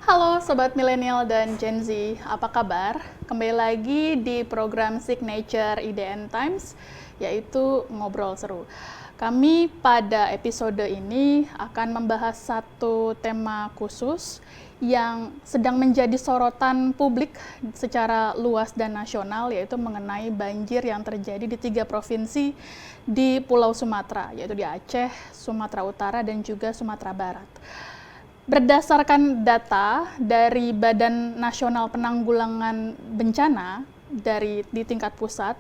Halo Sobat Milenial dan Gen Z, apa kabar? Kembali lagi di program Signature IDN Times, yaitu Ngobrol Seru. Kami pada episode ini akan membahas satu tema khusus yang sedang menjadi sorotan publik secara luas dan nasional, yaitu mengenai banjir yang terjadi di 3 provinsi di Pulau Sumatera, yaitu di Aceh, Sumatera Utara, dan juga Sumatera Barat. Berdasarkan data dari Badan Nasional Penanggulangan Bencana di tingkat pusat,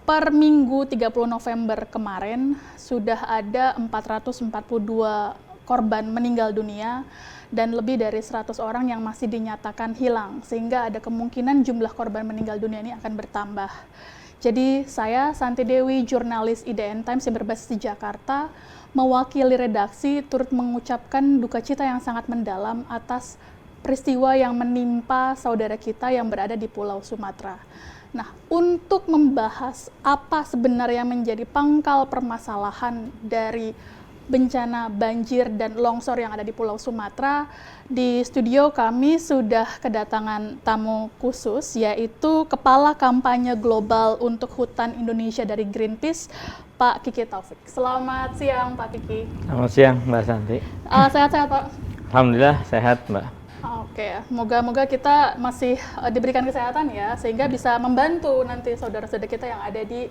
per Minggu 30 November kemarin sudah ada 442 korban meninggal dunia dan lebih dari 100 orang yang masih dinyatakan hilang, sehingga ada kemungkinan jumlah korban meninggal dunia ini akan bertambah. Jadi saya, Santi Dewi, jurnalis IDN Times yang berbasis di Jakarta, mewakili redaksi turut mengucapkan duka cita yang sangat mendalam atas peristiwa yang menimpa saudara kita yang berada di Pulau Sumatera. Nah, untuk membahas apa sebenarnya menjadi pangkal permasalahan dari bencana banjir dan longsor yang ada di Pulau Sumatera, di studio kami sudah kedatangan tamu khusus, yaitu Kepala Kampanye Global untuk Hutan Indonesia dari Greenpeace, Pak Kiki Taufik. Selamat siang, Pak Kiki. Selamat siang, Mbak Santi. Sehat-sehat, Pak? Alhamdulillah sehat, Mbak. Oke, moga-moga kita masih diberikan kesehatan ya, sehingga bisa membantu nanti saudara-saudara kita yang ada di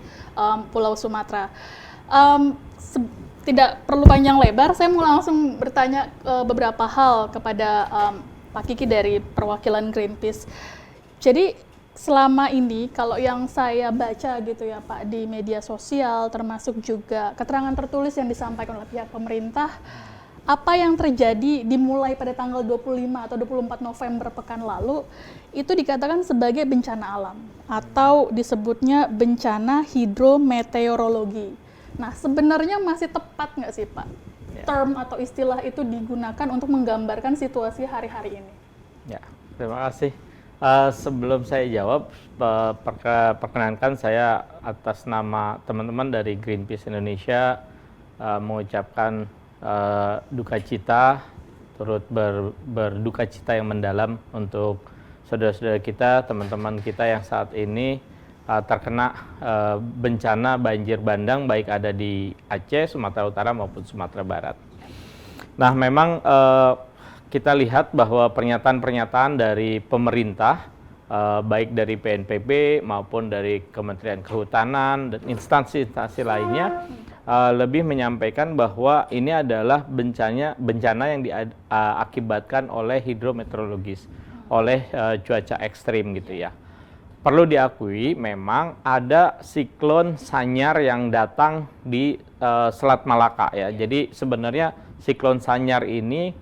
Pulau Sumatera. Tidak perlu panjang lebar, saya mau langsung bertanya beberapa hal kepada Pak Kiki dari perwakilan Greenpeace. Jadi selama ini kalau yang saya baca gitu ya Pak di media sosial, termasuk juga keterangan tertulis yang disampaikan oleh pihak pemerintah, apa yang terjadi dimulai pada tanggal 25 atau 24 November pekan lalu itu dikatakan sebagai bencana alam atau disebutnya bencana hidrometeorologi. Nah, sebenarnya masih tepat nggak sih Pak term atau istilah itu digunakan untuk menggambarkan situasi hari-hari ini? Ya, terima kasih. Sebelum saya jawab, perkenankan saya atas nama teman-teman dari Greenpeace Indonesia mengucapkan duka cita, turut berduka cita yang mendalam untuk saudara-saudara kita, teman-teman kita yang saat ini terkena bencana banjir bandang, baik ada di Aceh, Sumatera Utara maupun Sumatera Barat. Nah, memang kita lihat bahwa pernyataan-pernyataan dari pemerintah, baik dari PNPB maupun dari Kementerian Kehutanan dan instansi-instansi lainnya, lebih menyampaikan bahwa ini adalah bencana yang diakibatkan oleh hidrometeorologis, oleh cuaca ekstrim gitu ya. Perlu diakui memang ada siklon Sanyar yang datang di Selat Malaka ya. Jadi sebenarnya siklon Sanyar ini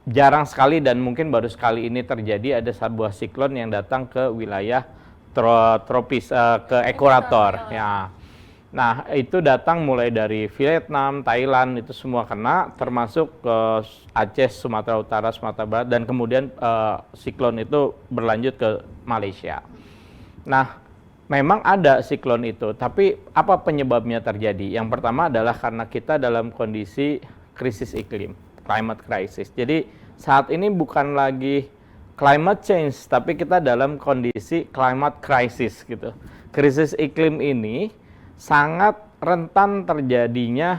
jarang sekali dan mungkin baru sekali ini terjadi, ada sebuah siklon yang datang ke wilayah tropis, ke ekuator ya. Nah, itu datang mulai dari Vietnam, Thailand, itu semua kena, termasuk Aceh, Sumatera Utara, Sumatera Barat, dan kemudian siklon itu berlanjut ke Malaysia. Nah, memang ada siklon itu, tapi apa penyebabnya terjadi? Yang pertama adalah karena kita dalam kondisi krisis iklim, climate crisis. Jadi, saat ini bukan lagi climate change, tapi kita dalam kondisi climate crisis gitu. Krisis iklim ini sangat rentan terjadinya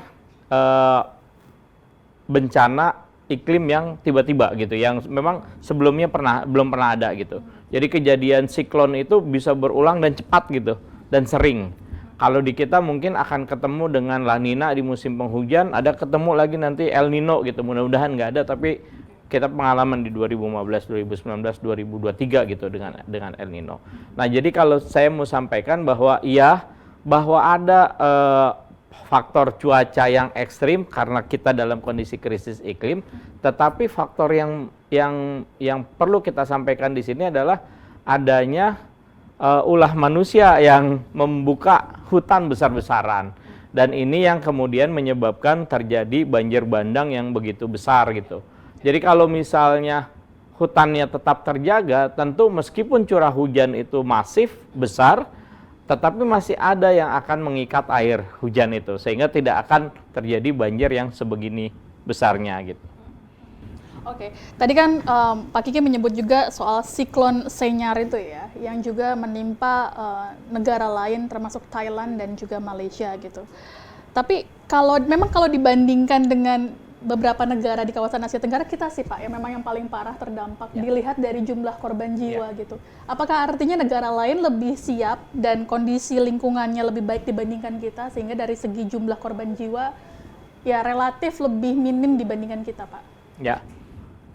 bencana iklim yang tiba-tiba gitu, yang memang sebelumnya belum pernah ada gitu. Jadi kejadian siklon itu bisa berulang dan cepat gitu, dan sering. Kalau di kita mungkin akan ketemu dengan La Nina di musim penghujan, ada ketemu lagi nanti El Nino gitu, mudah-mudahan nggak ada, tapi kita pengalaman di 2015, 2019, 2023 gitu dengan El Nino. Nah, jadi kalau saya mau sampaikan bahwa bahwa ada faktor cuaca yang ekstrim karena kita dalam kondisi krisis iklim, tetapi faktor yang perlu kita sampaikan di sini adalah adanya ulah manusia yang membuka hutan besar-besaran, dan ini yang kemudian menyebabkan terjadi banjir bandang yang begitu besar gitu. Jadi kalau misalnya hutannya tetap terjaga, tentu meskipun curah hujan itu masif besar, tetapi masih ada yang akan mengikat air hujan itu, sehingga tidak akan terjadi banjir yang sebegini besarnya gitu. Oke, tadi kan Pak Kiki menyebut juga soal siklon Senyar itu ya, yang juga menimpa negara lain termasuk Thailand dan juga Malaysia gitu. Tapi kalau dibandingkan dengan beberapa negara di kawasan Asia Tenggara, kita sih Pak, yang memang yang paling parah terdampak dilihat dari jumlah korban jiwa gitu. Apakah artinya negara lain lebih siap dan kondisi lingkungannya lebih baik dibandingkan kita, sehingga dari segi jumlah korban jiwa ya relatif lebih minim dibandingkan kita Pak? Ya.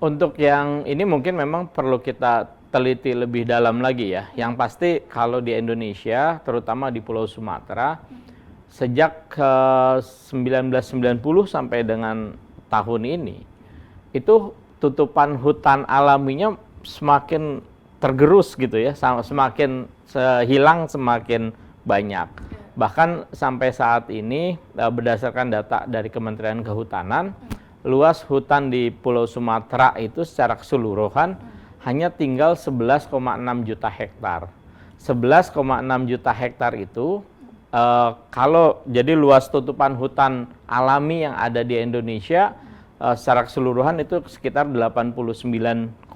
Untuk yang ini mungkin memang perlu kita teliti lebih dalam lagi ya. Yang pasti kalau di Indonesia, terutama di Pulau Sumatera, sejak 1990 sampai dengan tahun ini, itu tutupan hutan alaminya semakin tergerus gitu ya, semakin hilang semakin banyak. Bahkan sampai saat ini berdasarkan data dari Kementerian Kehutanan, luas hutan di Pulau Sumatera itu secara keseluruhan hanya tinggal 11,6 juta hektar. 11,6 juta hektar itu kalau jadi luas tutupan hutan alami yang ada di Indonesia secara keseluruhan itu sekitar 89,5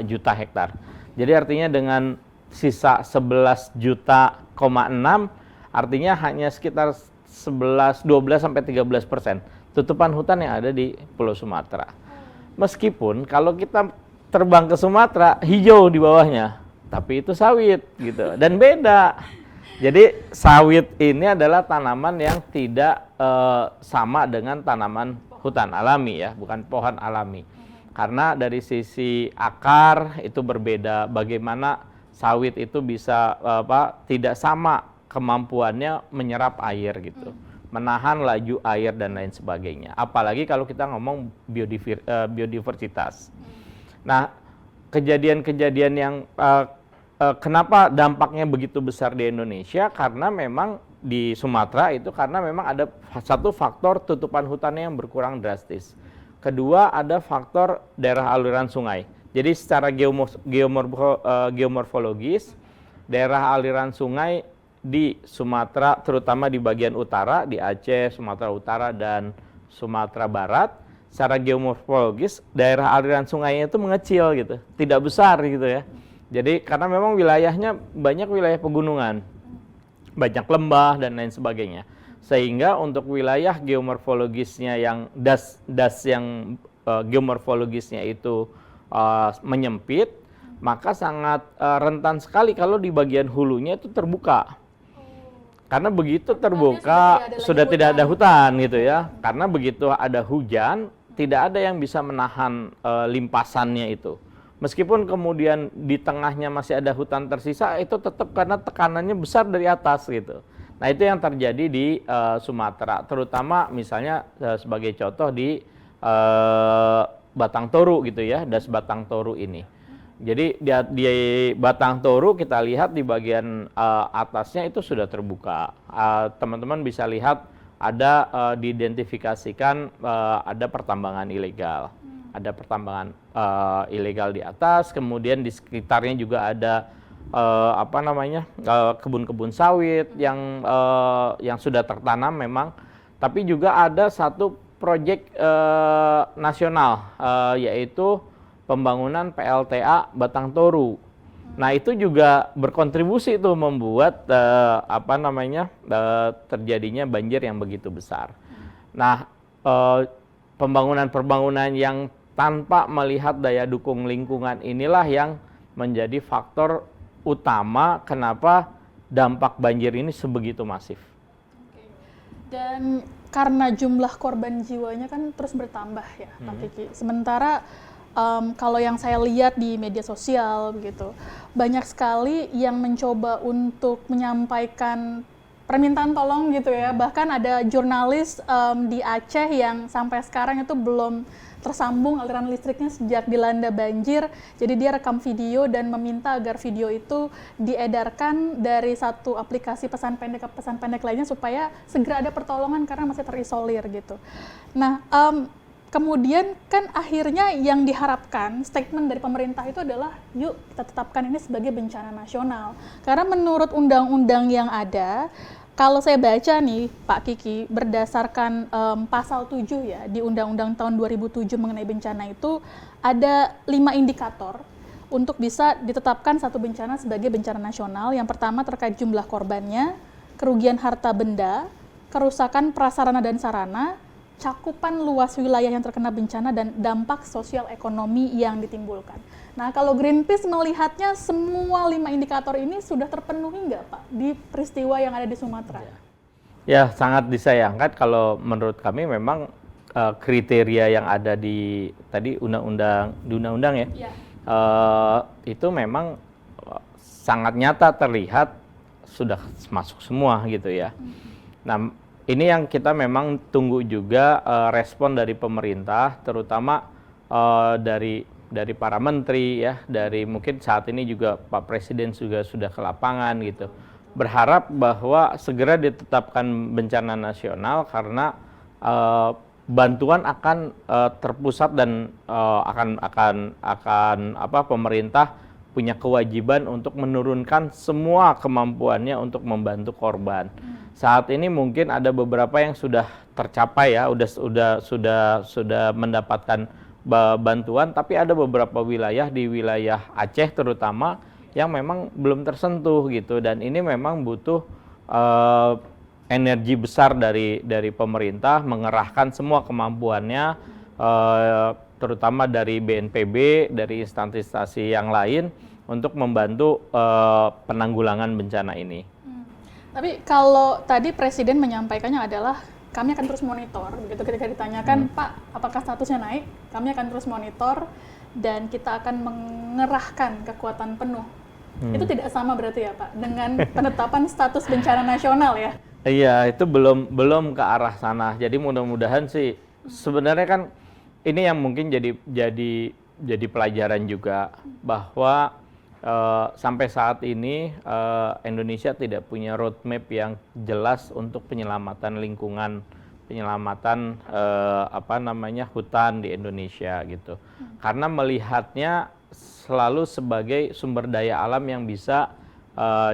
juta hektar. Jadi artinya dengan sisa 11 juta, 6 artinya hanya sekitar 12 sampai 13% tutupan hutan yang ada di Pulau Sumatera. Meskipun kalau kita terbang ke Sumatera, hijau di bawahnya, tapi itu sawit gitu, dan beda. Jadi sawit ini adalah tanaman yang tidak sama dengan tanaman hutan alami ya, bukan pohon alami. Karena dari sisi akar itu berbeda, bagaimana sawit itu bisa tidak sama kemampuannya menyerap air gitu. Menahan laju air dan lain sebagainya. Apalagi kalau kita ngomong biodiversitas. Nah, kejadian-kejadian yang kenapa dampaknya begitu besar di Indonesia, karena memang di Sumatera itu karena memang ada satu faktor tutupan hutannya yang berkurang drastis. Kedua, ada faktor daerah aliran sungai. Jadi secara geomorfologis, daerah aliran sungai di Sumatera, terutama di bagian utara, di Aceh, Sumatera Utara, dan Sumatera Barat, secara geomorfologis, daerah aliran sungainya itu mengecil gitu, tidak besar gitu ya. Jadi karena memang wilayahnya banyak wilayah pegunungan, banyak lembah dan lain sebagainya. Sehingga untuk wilayah geomorfologisnya yang das yang geomorfologisnya itu menyempit, maka sangat rentan sekali kalau di bagian hulunya itu terbuka. Karena begitu terbuka sudah tidak ada hutan gitu ya. Karena begitu ada hujan, tidak ada yang bisa menahan limpasannya itu. Meskipun kemudian di tengahnya masih ada hutan tersisa, itu tetap karena tekanannya besar dari atas gitu. Nah itu yang terjadi di Sumatera, terutama misalnya sebagai contoh di Batang Toru gitu ya, das Batang Toru ini. Jadi di Batang Toru kita lihat di bagian atasnya itu sudah terbuka. Teman-teman bisa lihat ada diidentifikasikan ada pertambangan ilegal. Ada pertambangan ilegal di atas, kemudian di sekitarnya juga ada kebun-kebun sawit yang sudah tertanam memang. Tapi juga ada satu proyek nasional yaitu pembangunan PLTA Batang Toru. Nah itu juga berkontribusi itu membuat terjadinya banjir yang begitu besar. Nah pembangunan yang tanpa melihat daya dukung lingkungan inilah yang menjadi faktor utama kenapa dampak banjir ini sebegitu masif. Dan karena jumlah korban jiwanya kan terus bertambah ya Pak Kiki. Sementara kalau yang saya lihat di media sosial begitu, banyak sekali yang mencoba untuk menyampaikan permintaan tolong gitu ya. Bahkan ada jurnalis di Aceh yang sampai sekarang itu belum tersambung aliran listriknya sejak dilanda banjir. Jadi dia rekam video dan meminta agar video itu diedarkan dari satu aplikasi pesan pendek ke pesan pendek lainnya supaya segera ada pertolongan karena masih terisolir gitu. Nah, kemudian kan akhirnya yang diharapkan statement dari pemerintah itu adalah yuk kita tetapkan ini sebagai bencana nasional. Karena menurut undang-undang yang ada, kalau saya baca nih Pak Kiki, berdasarkan pasal 7 ya di Undang-Undang tahun 2007 mengenai bencana itu ada 5 indikator untuk bisa ditetapkan satu bencana sebagai bencana nasional. Yang pertama terkait jumlah korbannya, kerugian harta benda, kerusakan prasarana dan sarana, cakupan luas wilayah yang terkena bencana, dan dampak sosial ekonomi yang ditimbulkan. Nah, kalau Greenpeace melihatnya semua 5 indikator ini sudah terpenuhi nggak Pak di peristiwa yang ada di Sumatera? Ya, sangat disayangkan kalau menurut kami memang kriteria yang ada di tadi undang-undang ya, itu memang sangat nyata terlihat sudah masuk semua gitu ya. Nah, ini yang kita memang tunggu juga respon dari pemerintah, terutama dari para menteri ya, dari mungkin saat ini juga Pak Presiden juga sudah ke lapangan gitu. Berharap bahwa segera ditetapkan bencana nasional karena bantuan akan terpusat dan pemerintah punya kewajiban untuk menurunkan semua kemampuannya untuk membantu korban. Saat ini mungkin ada beberapa yang sudah tercapai ya, sudah mendapatkan bantuan, tapi ada beberapa wilayah di wilayah Aceh terutama yang memang belum tersentuh gitu, dan ini memang butuh energi besar dari pemerintah mengerahkan semua kemampuannya, terutama dari BNPB, dari instansi yang lain untuk membantu penanggulangan bencana ini. Tapi kalau tadi Presiden menyampaikannya adalah kami akan terus monitor, begitu ketika ditanyakan, Pak, apakah statusnya naik? Kami akan terus monitor dan kita akan mengerahkan kekuatan penuh. Itu tidak sama berarti ya Pak dengan penetapan status bencana nasional ya? Iya, itu belum ke arah sana. Jadi mudah-mudahan sih sebenarnya kan ini yang mungkin jadi pelajaran juga bahwa sampai saat ini Indonesia tidak punya roadmap yang jelas untuk penyelamatan lingkungan, penyelamatan hutan di Indonesia gitu. Karena melihatnya selalu sebagai sumber daya alam yang bisa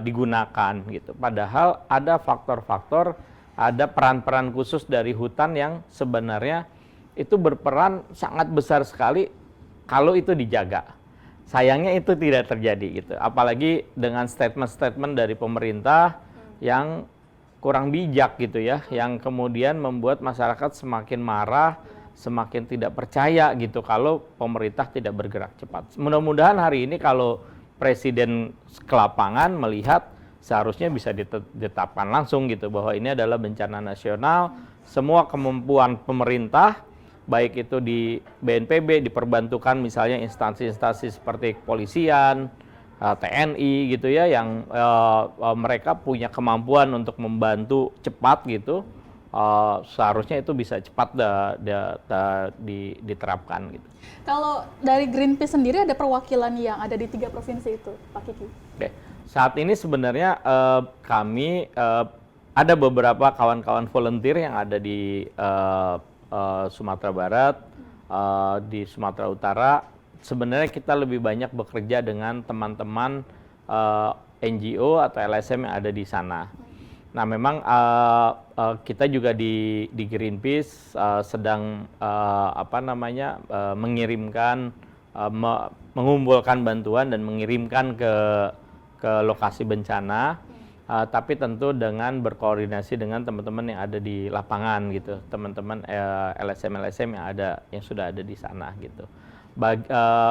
digunakan gitu. Padahal ada faktor-faktor, ada peran-peran khusus dari hutan yang sebenarnya itu berperan sangat besar sekali kalau itu dijaga. Sayangnya itu tidak terjadi gitu. Apalagi dengan statement-statement dari pemerintah yang kurang bijak gitu ya, yang kemudian membuat masyarakat semakin marah, semakin tidak percaya gitu kalau pemerintah tidak bergerak cepat. Mudah-mudahan hari ini kalau Presiden ke lapangan melihat seharusnya bisa ditetapkan langsung gitu bahwa ini adalah bencana nasional, semua kemampuan pemerintah baik itu di BNPB diperbantukan misalnya instansi-instansi seperti kepolisian, TNI gitu ya, yang mereka punya kemampuan untuk membantu cepat gitu, seharusnya itu bisa cepat diterapkan gitu. Kalau dari Greenpeace sendiri ada perwakilan yang ada di 3 provinsi itu, Pak Kiki? Oke. Saat ini sebenarnya kami ada beberapa kawan-kawan volunteer yang ada di Sumatera Barat, di Sumatera Utara. Sebenarnya kita lebih banyak bekerja dengan teman-teman NGO atau LSM yang ada di sana. Nah, memang kita juga di Greenpeace sedang mengirimkan, mengumpulkan bantuan dan mengirimkan ke lokasi bencana. Tapi tentu dengan berkoordinasi dengan teman-teman yang ada di lapangan gitu, teman-teman LSM yang sudah ada di sana gitu.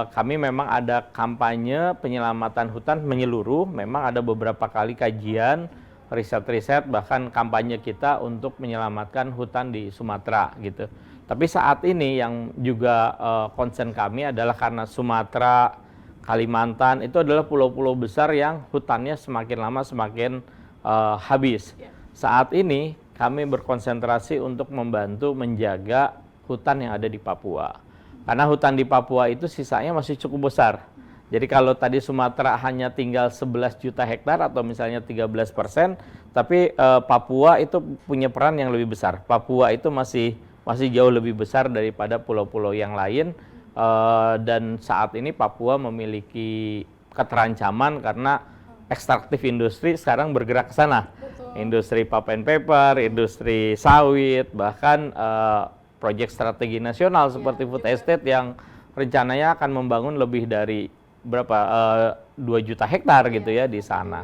Kami memang ada kampanye penyelamatan hutan menyeluruh, memang ada beberapa kali kajian, riset-riset, bahkan kampanye kita untuk menyelamatkan hutan di Sumatera gitu. Tapi saat ini yang juga concern kami adalah karena Sumatera, Kalimantan itu adalah pulau-pulau besar yang hutannya semakin lama semakin habis. Saat ini kami berkonsentrasi untuk membantu menjaga hutan yang ada di Papua. Karena hutan di Papua itu sisanya masih cukup besar. Jadi kalau tadi Sumatera hanya tinggal 11 juta hektar atau misalnya 13%, tapi Papua itu punya peran yang lebih besar. Papua itu masih jauh lebih besar daripada pulau-pulau yang lain. Dan saat ini Papua memiliki keterancaman karena ekstraktif industri sekarang bergerak ke sana. industri pulp and paper, industri sawit, bahkan proyek strategi nasional seperti food estate yang rencananya akan membangun lebih dari berapa 2 juta hektar gitu ya di sana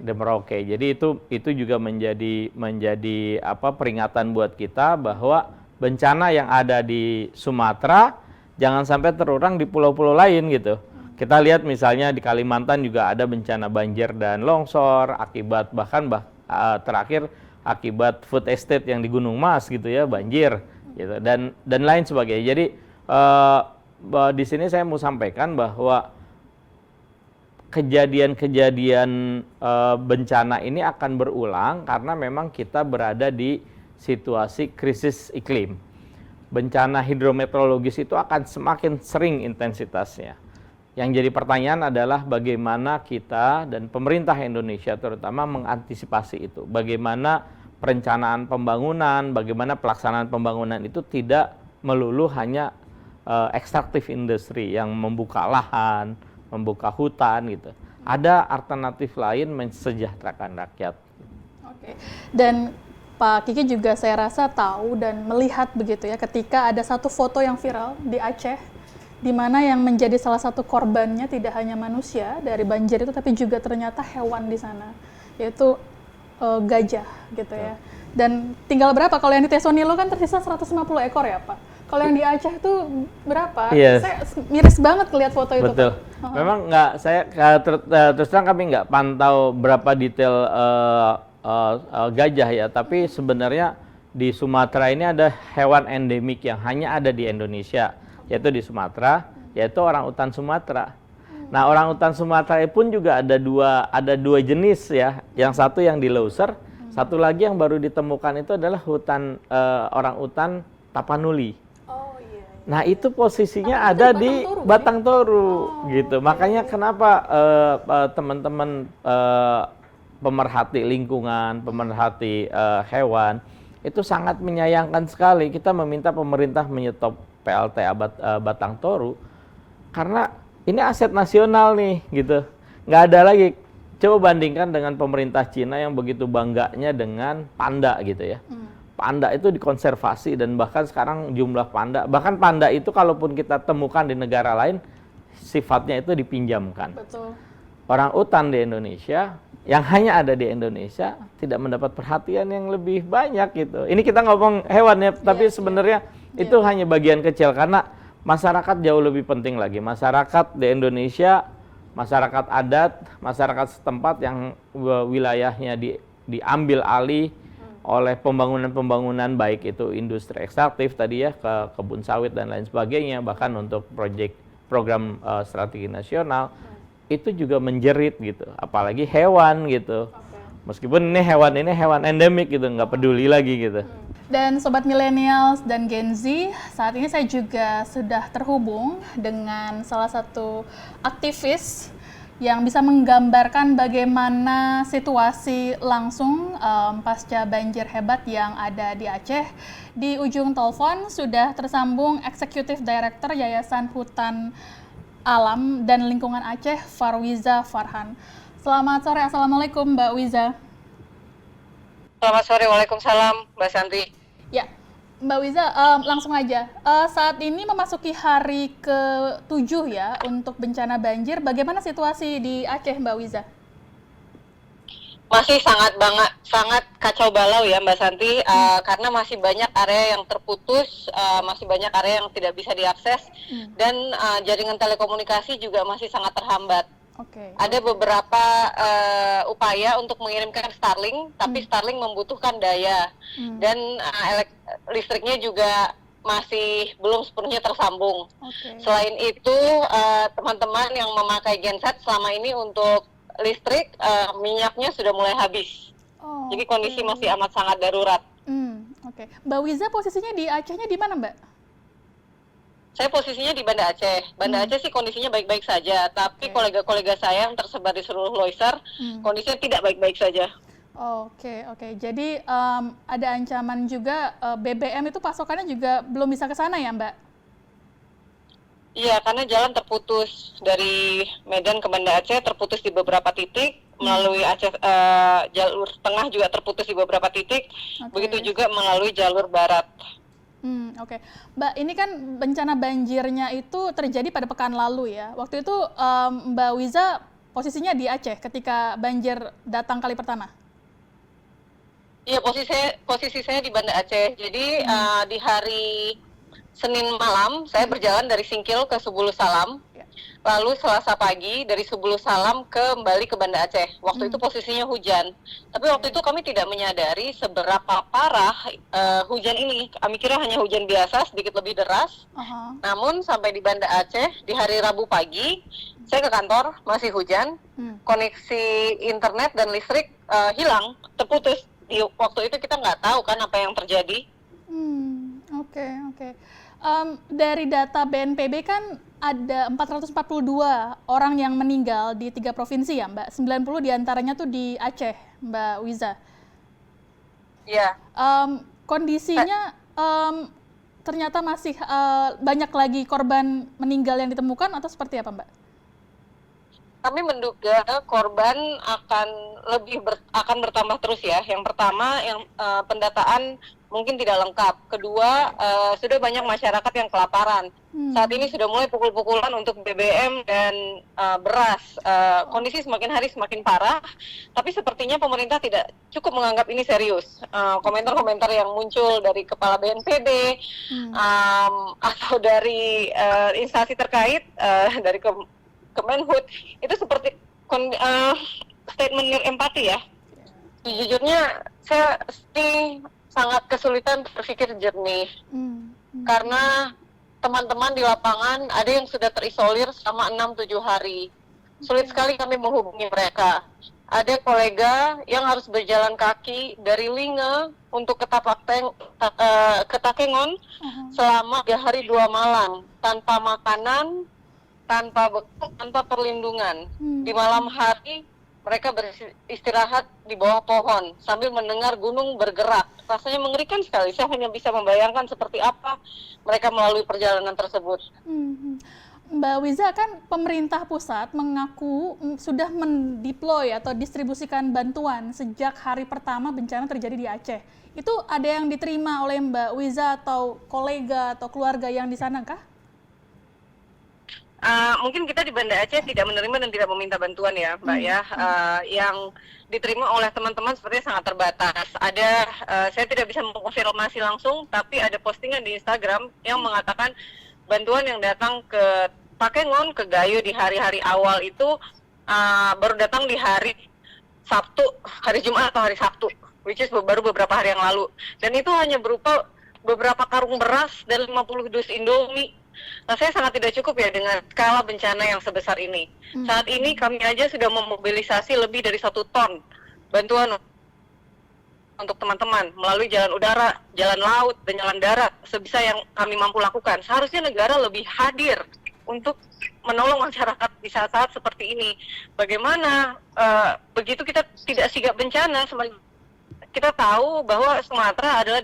di Merauke. Jadi itu juga menjadi apa peringatan buat kita bahwa bencana yang ada di Sumatera jangan sampai terulang di pulau-pulau lain gitu. Kita lihat misalnya di Kalimantan juga ada bencana banjir dan longsor akibat terakhir akibat food estate yang di Gunung Mas gitu ya, banjir gitu dan lain sebagainya. Jadi di sini saya mau sampaikan bahwa kejadian-kejadian bencana ini akan berulang karena memang kita berada di situasi krisis iklim. Bencana hidrometeorologis itu akan semakin sering intensitasnya. Yang jadi pertanyaan adalah bagaimana kita dan pemerintah Indonesia terutama mengantisipasi itu. Bagaimana perencanaan pembangunan, bagaimana pelaksanaan pembangunan itu tidak melulu hanya ekstraktif industri yang membuka lahan, membuka hutan gitu. Ada alternatif lain mensejahterakan rakyat. Oke. Dan Pak Kiki juga saya rasa tahu dan melihat begitu ya ketika ada satu foto yang viral di Aceh di mana yang menjadi salah satu korbannya tidak hanya manusia dari banjir itu tapi juga ternyata hewan di sana yaitu gajah gitu ya. Dan tinggal berapa? Kalau yang di Tesonilo kan tersisa 150 ekor ya Pak. Kalau yang di Aceh itu berapa? Yes. Saya miris banget lihat foto itu. Betul. Pak. Memang terus terang kami nggak pantau berapa detail gajah ya, tapi sebenarnya di Sumatera ini ada hewan endemik yang hanya ada di Indonesia, yaitu di Sumatera, yaitu orangutan Sumatera. Nah, orangutan Sumatera pun juga ada dua jenis ya. Yang satu yang di Loser, satu lagi yang baru ditemukan itu adalah hutan orangutan Tapanuli. Oh iya. Nah, itu posisinya ada di Batang Toru gitu. Makanya kenapa teman-teman pemerhati lingkungan, pemerhati hewan itu sangat menyayangkan sekali. Kita meminta pemerintah menyetop PLT Batang Toru karena ini aset nasional nih gitu. Nggak ada lagi. Coba bandingkan dengan pemerintah Cina yang begitu bangganya dengan panda gitu ya. Panda itu dikonservasi dan bahkan sekarang jumlah panda, bahkan panda itu kalaupun kita temukan di negara lain sifatnya itu dipinjamkan. Betul. Orangutan di Indonesia yang hanya ada di Indonesia tidak mendapat perhatian yang lebih banyak gitu. Ini kita ngomong hewan ya, tapi sebenarnya itu hanya bagian kecil karena masyarakat jauh lebih penting lagi. Masyarakat di Indonesia, masyarakat adat, masyarakat setempat yang wilayahnya diambil alih oleh pembangunan-pembangunan baik itu industri ekstraktif tadi ya, ke kebun sawit dan lain sebagainya, bahkan untuk program strategi nasional. Itu juga menjerit gitu, apalagi hewan gitu. Meskipun ini hewan endemik gitu, nggak peduli lagi gitu. Dan Sobat Millennials dan Gen Z, saat ini saya juga sudah terhubung dengan salah satu aktivis yang bisa menggambarkan bagaimana situasi langsung pasca banjir hebat yang ada di Aceh. Di ujung telepon sudah tersambung Executive Director Yayasan Hutan Alam dan Lingkungan Aceh, Farwiza Farhan. Selamat sore, Assalamualaikum Mbak Wiza. Selamat sore, Waalaikumsalam Mbak Santi. Ya, Mbak Wiza, langsung aja. Saat ini memasuki hari ke-7 ya untuk bencana banjir. Bagaimana situasi di Aceh, Mbak Wiza? Masih sangat kacau balau ya Mbak Santi, karena masih banyak area yang terputus, masih banyak area yang tidak bisa diakses, dan jaringan telekomunikasi juga masih sangat terhambat. Ada beberapa upaya untuk mengirimkan Starlink, tapi Starlink membutuhkan daya, dan listriknya juga masih belum sepenuhnya tersambung. Selain itu, teman-teman yang memakai genset selama ini untuk listrik, minyaknya sudah mulai habis. Jadi kondisi masih amat sangat darurat. Mbak Wiza posisinya di Acehnya di mana, Mbak? Saya posisinya di Banda Aceh. Banda Aceh sih kondisinya baik-baik saja, tapi kolega-kolega saya yang tersebar di seluruh Loiser, kondisinya tidak baik-baik saja. Oke. Jadi ada ancaman juga BBM itu pasokannya juga belum bisa ke sana ya, Mbak? Iya, karena jalan terputus dari Medan ke Banda Aceh, terputus di beberapa titik, melalui Aceh, jalur tengah juga terputus di beberapa titik, begitu juga melalui jalur barat. Oke. Mbak, ini kan bencana banjirnya itu terjadi pada pekan lalu ya. Waktu itu Mbak Wiza posisinya di Aceh ketika banjir datang kali pertama? Iya, posisi saya di Banda Aceh. Jadi di hari Senin malam saya berjalan dari Singkil ke Subulu Salam. Lalu Selasa pagi dari Subulu Salam kembali ke Banda Aceh. Waktu itu posisinya hujan. Tapi waktu itu kami tidak menyadari seberapa parah hujan ini. Kami kira hanya hujan biasa, sedikit lebih deras. Namun sampai di Banda Aceh di hari Rabu pagi, saya ke kantor, masih hujan. Koneksi internet dan listrik hilang, terputus. Waktu itu kita nggak tahu kan apa yang terjadi. Oke. Dari data BNPB kan ada 442 orang yang meninggal di 3 provinsi ya Mbak, 90 diantaranya tuh di Aceh, Mbak Wiza. Iya. Kondisinya ternyata masih banyak lagi korban meninggal yang ditemukan atau seperti apa Mbak? Kami menduga korban akan bertambah terus ya. Yang pertama, yang pendataan mungkin tidak lengkap. Kedua, sudah banyak masyarakat yang kelaparan. Saat ini sudah mulai pukul-pukulan untuk BBM dan beras. Kondisi semakin hari semakin parah, tapi sepertinya pemerintah tidak cukup menganggap ini serius. Komentar-komentar yang muncul dari Kepala BNPB atau dari instansi terkait, dari Kemenhub, itu seperti statement empati ya. Sejujurnya saya sangat kesulitan berpikir jernih. Karena teman-teman di lapangan ada yang sudah terisolir selama 6-7 hari. Sulit sekali kami menghubungi mereka. Ada kolega yang harus berjalan kaki dari Linge untuk ke Takengon selama 3 hari 2 malam tanpa makanan, tanpa perlindungan. Di malam hari mereka beristirahat di bawah pohon sambil mendengar gunung bergerak. Rasanya mengerikan sekali. Saya hanya bisa membayangkan seperti apa mereka melalui perjalanan tersebut. Mbak Wiza, kan pemerintah pusat mengaku sudah mendeploy atau distribusikan bantuan sejak hari pertama bencana terjadi di Aceh. Itu ada yang diterima oleh Mbak Wiza atau kolega atau keluarga yang di sana kah? Mungkin kita di Banda Aceh tidak menerima dan tidak meminta bantuan ya Mbak ya. Yang diterima oleh teman-teman sepertinya sangat terbatas. Saya tidak bisa mengkonfirmasi langsung, tapi ada postingan di Instagram yang mengatakan bantuan yang datang ke Takengon, ke Gayo di hari-hari awal itu baru datang di hari Sabtu, hari Jumat atau hari Sabtu, which is baru beberapa hari yang lalu. Dan itu hanya berupa beberapa karung beras dan 50 dus Indomie. Nah, saya sangat tidak cukup ya dengan skala bencana yang sebesar ini. Saat ini kami aja sudah memobilisasi lebih dari 1 ton bantuan untuk teman-teman melalui jalan udara, jalan laut, dan jalan darat sebisa yang kami mampu lakukan. Seharusnya negara lebih hadir untuk menolong masyarakat di saat-saat seperti ini. Bagaimana begitu kita tidak sigap bencana, kita tahu bahwa Sumatera adalah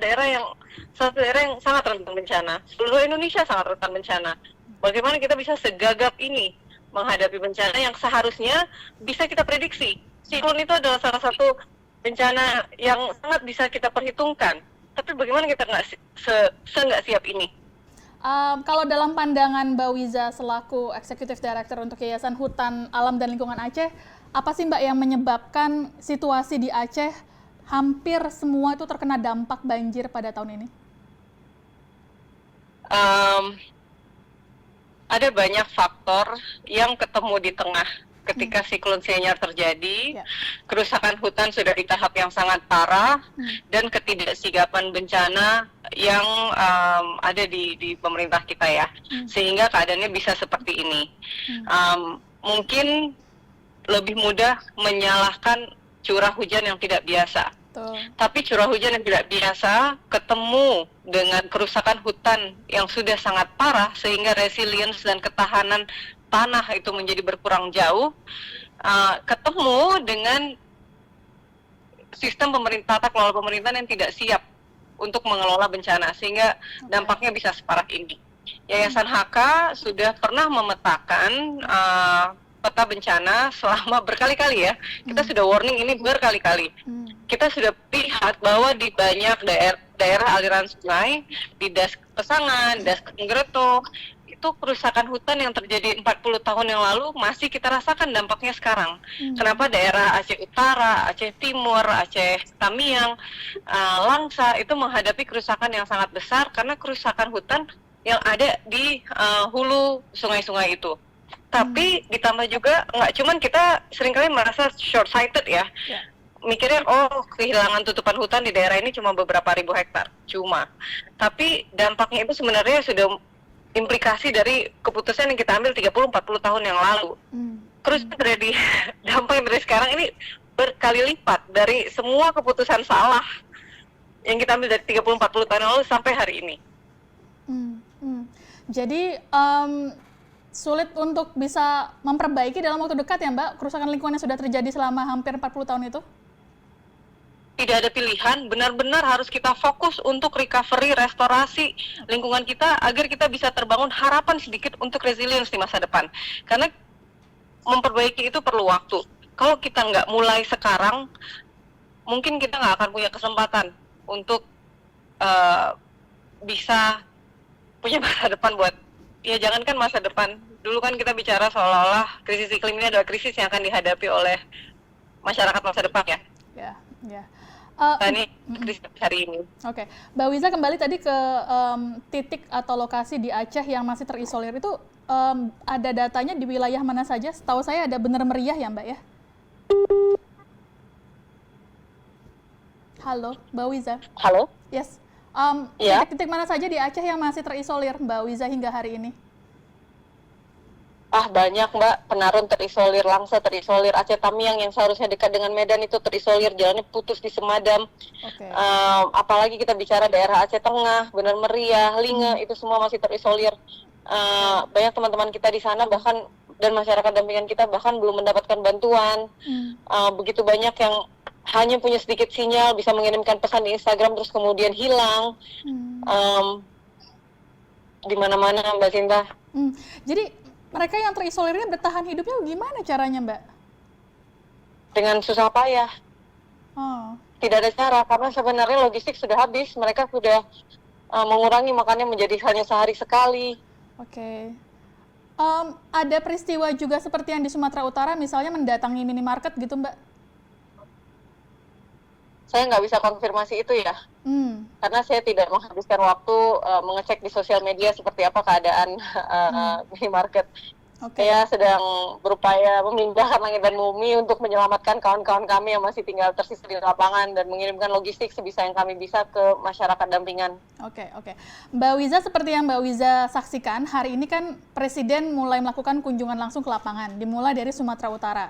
satu daerah yang sangat rentan bencana. Seluruh Indonesia sangat rentan bencana. Bagaimana kita bisa segagap ini menghadapi bencana yang seharusnya bisa kita prediksi. Siklon itu adalah salah satu bencana yang sangat bisa kita perhitungkan. Tapi bagaimana kita nggak siap ini? Kalau dalam pandangan Mbak Wiza selaku Executive Director untuk Yayasan Hutan Alam dan Lingkungan Aceh, apa sih Mbak yang menyebabkan situasi di Aceh hampir semua itu terkena dampak banjir pada tahun ini? Ada banyak faktor yang ketemu di tengah ketika siklon Senior terjadi. Kerusakan hutan sudah di tahap yang sangat parah, dan ketidaksigapan bencana yang ada di pemerintah kita ya, sehingga keadaannya bisa seperti ini. Mungkin lebih mudah menyalahkan curah hujan yang tidak biasa. Tapi curah hujan yang tidak biasa ketemu dengan kerusakan hutan yang sudah sangat parah sehingga resilience dan ketahanan tanah itu menjadi berkurang jauh, ketemu dengan sistem tata kelola pemerintahan yang tidak siap untuk mengelola bencana sehingga dampaknya bisa separah ini. Yayasan HK sudah pernah memetakan peta bencana selama berkali-kali ya. Kita sudah warning ini berkali-kali. Kita sudah lihat bahwa di banyak daerah aliran sungai, di Das Pesangan, Das Ngreto, itu kerusakan hutan yang terjadi 40 tahun yang lalu masih kita rasakan dampaknya sekarang. Kenapa daerah Aceh Utara, Aceh Timur, Aceh Tamiang, Langsa itu menghadapi kerusakan yang sangat besar karena kerusakan hutan yang ada di hulu sungai-sungai itu. Tapi ditambah juga nggak cuman kita seringkali merasa short sighted ya. Mikirnya kehilangan tutupan hutan di daerah ini cuma beberapa ribu hektar. Tapi dampaknya itu sebenarnya sudah implikasi dari keputusan yang kita ambil 30-40 tahun yang lalu. Terus terjadi dampak dari sekarang ini berkali lipat dari semua keputusan salah yang kita ambil dari 30-40 tahun yang lalu sampai hari ini. Jadi sulit untuk bisa memperbaiki dalam waktu dekat ya Mbak, kerusakan lingkungan yang sudah terjadi selama hampir 40 tahun itu? Tidak ada pilihan, benar-benar harus kita fokus untuk recovery, restorasi lingkungan kita agar kita bisa terbangun harapan sedikit untuk resilience di masa depan. Karena memperbaiki itu perlu waktu. Kalau kita nggak mulai sekarang, mungkin kita nggak akan punya kesempatan untuk bisa punya masa depan buat, ya jangankan masa depan. Dulu kan kita bicara seolah-olah krisis iklim ini adalah krisis yang akan dihadapi oleh masyarakat masa depan ya. Ya. Ini krisis hari ini. Oke, Mbak Wiza kembali tadi ke titik atau lokasi di Aceh yang masih terisolir itu, ada datanya di wilayah mana saja? Setahu saya ada Bener Meriah ya Mbak ya? Halo, Mbak Wiza. Halo? Yes. Ya. Titik-titik mana saja di Aceh yang masih terisolir Mbak Wiza hingga hari ini? Banyak Mbak, Penarun terisolir, Langsa terisolir, Aceh Tamiang yang seharusnya dekat dengan Medan itu terisolir, jalannya putus di Semadam. Apalagi kita bicara daerah Aceh Tengah, Bener Meriah, Linge, itu semua masih terisolir. Banyak teman-teman kita di sana bahkan dan masyarakat dampingan kita bahkan belum mendapatkan bantuan. Begitu banyak yang hanya punya sedikit sinyal, bisa mengirimkan pesan di Instagram terus kemudian hilang. Di mana-mana Mbak Sinta. Jadi mereka yang terisolir ini bertahan hidupnya gimana caranya Mbak? Dengan susah payah. Tidak ada cara, karena sebenarnya logistik sudah habis. Mereka sudah mengurangi makannya menjadi hanya sehari sekali. Oke. Ada peristiwa juga seperti yang di Sumatera Utara, misalnya mendatangi minimarket gitu Mbak? Saya nggak bisa konfirmasi itu ya. Karena saya tidak menghabiskan waktu mengecek di sosial media seperti apa keadaan minimarket. Saya sedang berupaya memindahkan langit dan bumi untuk menyelamatkan kawan-kawan kami yang masih tinggal tersisa di lapangan dan mengirimkan logistik sebisa yang kami bisa ke masyarakat dampingan. Oke. Mbak Wiza, seperti yang Mbak Wiza saksikan, hari ini kan Presiden mulai melakukan kunjungan langsung ke lapangan, dimulai dari Sumatera Utara.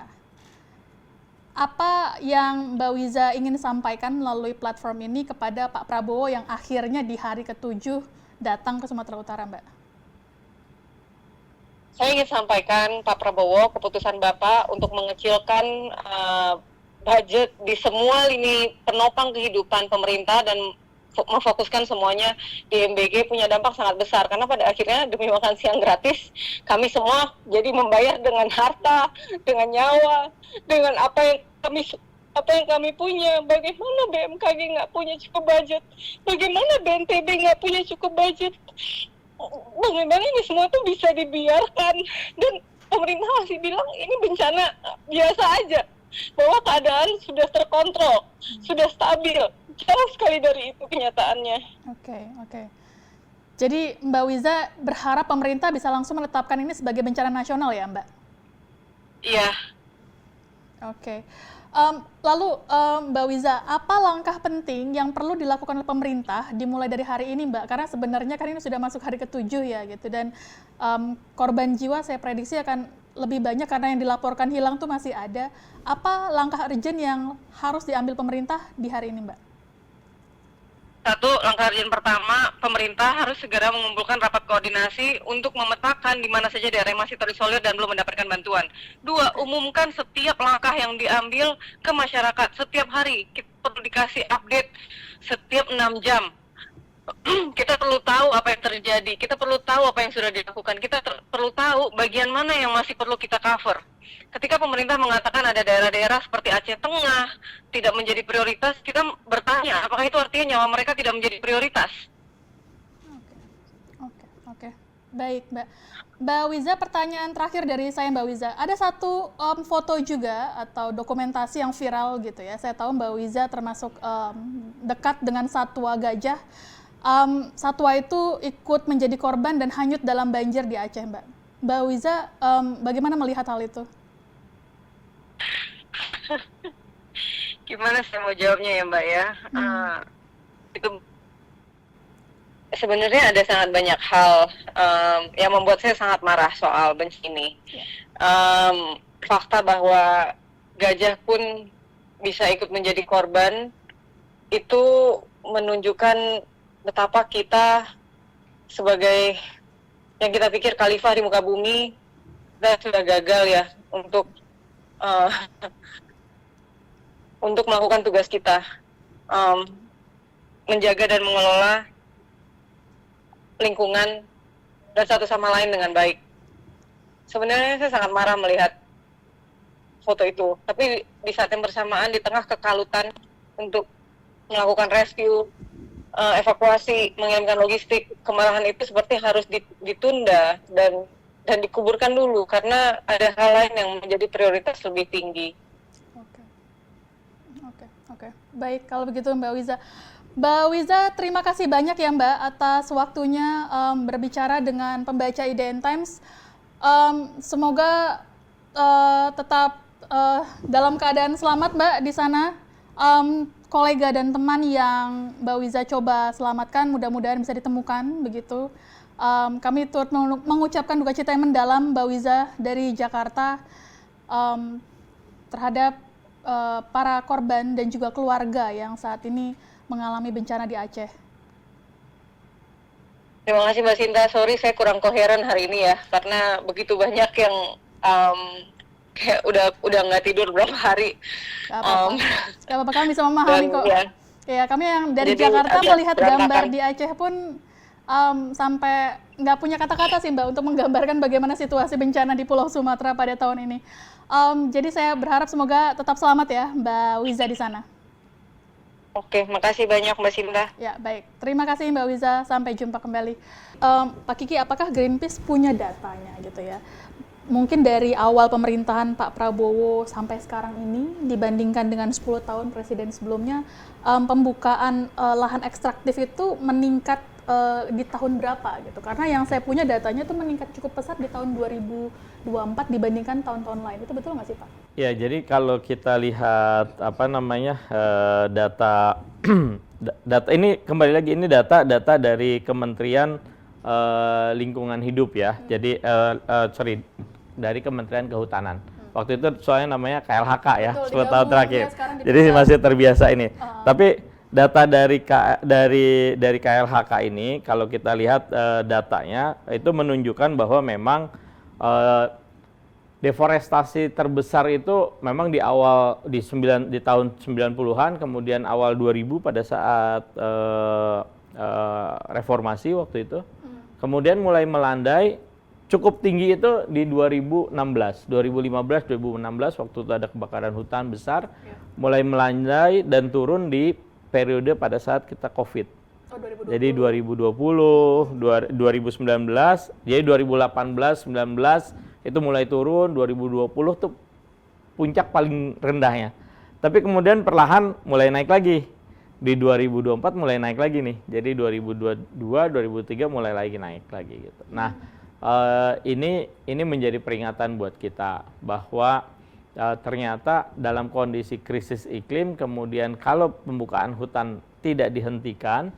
Apa yang Mbak Wiza ingin sampaikan melalui platform ini kepada Pak Prabowo yang akhirnya di hari ke-7 datang ke Sumatera Utara, Mbak? Saya ingin sampaikan Pak Prabowo, keputusan Bapak untuk mengecilkan budget di semua lini penopang kehidupan pemerintah dan memfokuskan semuanya di MBG punya dampak sangat besar. Karena pada akhirnya demi makan siang gratis, kami semua jadi membayar dengan harta, dengan nyawa, dengan apa yang kami punya. Bagaimana BMKG nggak punya cukup budget? Bagaimana BNPB nggak punya cukup budget? Bagaimana ini semua tuh bisa dibiarkan? Dan pemerintah masih bilang ini bencana biasa aja, bahwa keadaan sudah terkontrol, sudah stabil. Jauh sekali dari itu kenyataannya. Oke. Jadi Mbak Wiza berharap pemerintah bisa langsung menetapkan ini sebagai bencana nasional ya, Mbak? Iya. Oke. Lalu Mbak Wiza, apa langkah penting yang perlu dilakukan oleh pemerintah dimulai dari hari ini, Mbak? Karena sebenarnya kan ini sudah masuk hari ke-7 ya gitu, dan korban jiwa saya prediksi akan lebih banyak karena yang dilaporkan hilang tuh masih ada. Apa langkah urgent yang harus diambil pemerintah di hari ini, Mbak? Satu, langkah urgent pertama, pemerintah harus segera mengumpulkan rapat koordinasi untuk memetakan di mana saja daerah yang masih terisolir dan belum mendapatkan bantuan. Dua, umumkan setiap langkah yang diambil ke masyarakat setiap hari. Kita perlu dikasih update setiap 6 jam. kita perlu tahu apa yang terjadi, kita perlu tahu apa yang sudah dilakukan, kita perlu tahu bagian mana yang masih perlu kita cover. Ketika pemerintah mengatakan ada daerah-daerah seperti Aceh Tengah tidak menjadi prioritas, kita bertanya apakah itu artinya nyawa mereka tidak menjadi prioritas? Oke. Baik, Mbak. Mbak Wiza, pertanyaan terakhir dari saya, Mbak Wiza. Ada satu foto juga atau dokumentasi yang viral gitu ya. Saya tahu Mbak Wiza termasuk dekat dengan satwa gajah. Satwa itu ikut menjadi korban dan hanyut dalam banjir di Aceh, Mbak. Mbak Wiza, bagaimana melihat hal itu? Gimana saya mau jawabnya ya, Mbak ya? Itu sebenarnya ada sangat banyak hal yang membuat saya sangat marah soal banjir ini. Fakta bahwa gajah pun bisa ikut menjadi korban itu menunjukkan betapa kita sebagai yang kita pikir khalifah di muka bumi, kita sudah gagal ya untuk melakukan tugas kita, menjaga dan mengelola lingkungan dan satu sama lain dengan baik. Sebenarnya saya sangat marah melihat foto itu, tapi di saat yang bersamaan di tengah kekalutan untuk melakukan rescue, evakuasi, mengirimkan logistik, kemarahan itu seperti harus ditunda dan dikuburkan dulu karena ada hal lain yang menjadi prioritas lebih tinggi. Oke. Baik, kalau begitu Mbak Wiza. Mbak Wiza, terima kasih banyak ya Mbak atas waktunya berbicara dengan pembaca IDN Times. Semoga tetap dalam keadaan selamat Mbak di sana. Kolega dan teman yang Mbak Wiza coba selamatkan, mudah-mudahan bisa ditemukan begitu. Kami turut mengucapkan duka cita yang mendalam Mbak Wiza dari Jakarta terhadap para korban dan juga keluarga yang saat ini mengalami bencana di Aceh. Terima kasih Mbak Sinta, sorry saya kurang koheren hari ini ya, karena begitu banyak yang kayak udah nggak tidur berapa hari. Gak apa-apa, kami bisa memahami kok. Ya, kami yang dari Jakarta melihat gambar di Aceh pun sampai nggak punya kata-kata sih Mbak untuk menggambarkan bagaimana situasi bencana di Pulau Sumatera pada tahun ini. Jadi saya berharap semoga tetap selamat ya Mbak Wiza di sana. Oke, makasih banyak Mbak Sinta. Ya, baik. Terima kasih Mbak Wiza, sampai jumpa kembali. Pak Kiki, apakah Greenpeace punya datanya gitu ya? Mungkin dari awal pemerintahan Pak Prabowo sampai sekarang ini, dibandingkan dengan 10 tahun presiden sebelumnya, pembukaan lahan ekstraktif itu meningkat di tahun berapa gitu? Karena yang saya punya datanya itu meningkat cukup pesat di tahun 2024 dibandingkan tahun-tahun lain. Itu betul nggak sih Pak? Ya, jadi kalau kita lihat data data ini kembali lagi ini data dari Kementerian Lingkungan Hidup ya. Jadi dari Kementerian Kehutanan. Waktu itu soalnya namanya KLHK ya, 10 tahun terakhir. Jadi masih terbiasa ini. Tapi data dari KLHK ini kalau kita lihat datanya itu menunjukkan bahwa memang deforestasi terbesar itu memang di tahun 90-an, kemudian awal 2000 pada saat reformasi waktu itu. Kemudian mulai melandai cukup tinggi itu di 2015, 2016 waktu itu ada kebakaran hutan besar, mulai melandai dan turun di periode pada saat kita COVID. Jadi 2020, 2019, jadi 2018, 19 itu mulai turun, 2020 tuh puncak paling rendahnya. Tapi kemudian perlahan mulai naik lagi. Di 2024 mulai naik lagi nih. Jadi 2022, 2023 mulai lagi naik lagi gitu. Nah, ini menjadi peringatan buat kita bahwa ternyata dalam kondisi krisis iklim, kemudian kalau pembukaan hutan tidak dihentikan,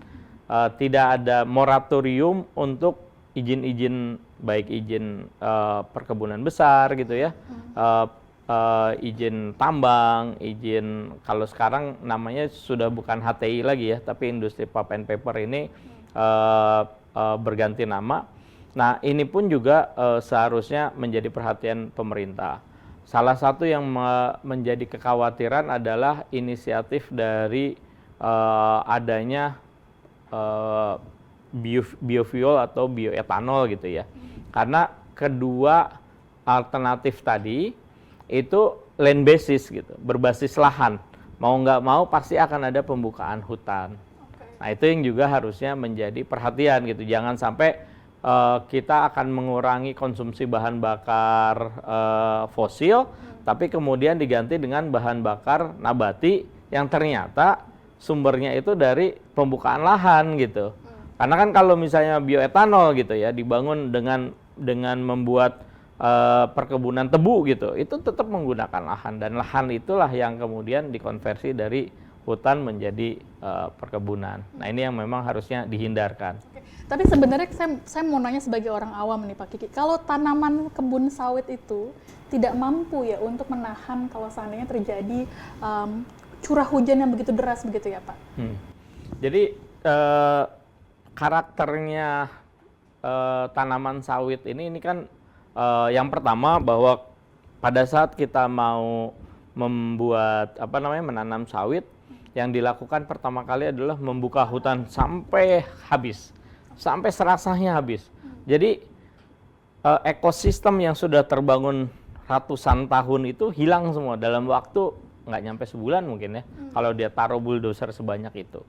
tidak ada moratorium untuk izin-izin, baik izin perkebunan besar gitu ya, izin tambang, izin kalau sekarang namanya sudah bukan HTI lagi ya, tapi industri pulp and paper ini berganti nama. Nah, ini pun juga seharusnya menjadi perhatian pemerintah. Salah satu yang menjadi kekhawatiran adalah inisiatif dari adanya biofuel atau bioetanol gitu ya. Karena kedua alternatif tadi itu land basis gitu, berbasis lahan. Mau nggak mau pasti akan ada pembukaan hutan. Nah itu yang juga harusnya menjadi perhatian gitu. Jangan sampai kita akan mengurangi konsumsi bahan bakar fosil, tapi kemudian diganti dengan bahan bakar nabati yang ternyata sumbernya itu dari pembukaan lahan gitu. Karena kan kalau misalnya bioetanol gitu ya dibangun dengan membuat perkebunan tebu gitu, itu tetap menggunakan lahan, dan lahan itulah yang kemudian dikonversi dari hutan menjadi perkebunan. Nah ini yang memang harusnya dihindarkan. Oke. Tapi sebenarnya saya mau nanya sebagai orang awam nih Pak Kiki, kalau tanaman kebun sawit itu tidak mampu ya untuk menahan kalau seandainya terjadi curah hujan yang begitu deras begitu ya Pak? Jadi karakternya tanaman sawit ini kan yang pertama bahwa pada saat kita mau membuat menanam sawit, yang dilakukan pertama kali adalah membuka hutan sampai habis, sampai serasanya habis. Jadi ekosistem yang sudah terbangun ratusan tahun itu hilang semua dalam waktu nggak nyampe sebulan mungkin ya, kalau dia taruh bulldozer sebanyak itu.